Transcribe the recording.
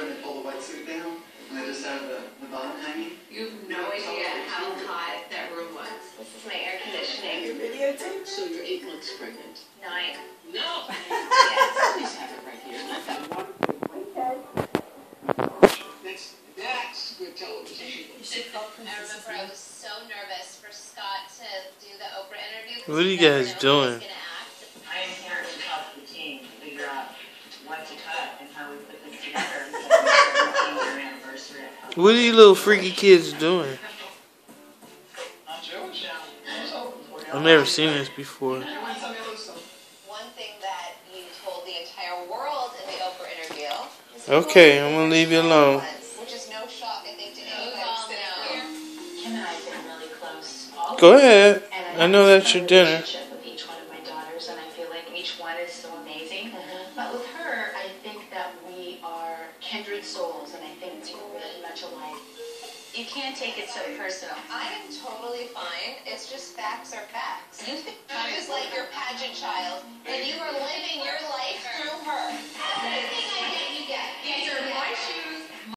and they pull the wetsuit down, and they just have the bottom hanging. You have no idea how hot that room was. This is my air conditioning. Your videotape? So you're 8 months pregnant? 9. No! Yes. Please have it right here. Not that one. That's good television. I remember I was so nervous for Scott to do the Oprah interview. What are you guys doing? I am here to help the team figure out what to cut and how we put this together. Our anniversary. What are you little freaky kids doing? I've never seen this before. One thing that you told the entire world in the Oprah interview is Okay, I'm gonna leave you alone. which is no shock, I think, to anybody sitting here. Kim and I have been really close. Go ahead. And I know that's your dinner. Relationship with each one of my daughters, and I feel like each one is so amazing. But with her, I think that we are kindred souls, and I think we're really much alike. You can't take it so personal. I am totally fine. It's just facts are facts. You think I was like your pageant child, and you are living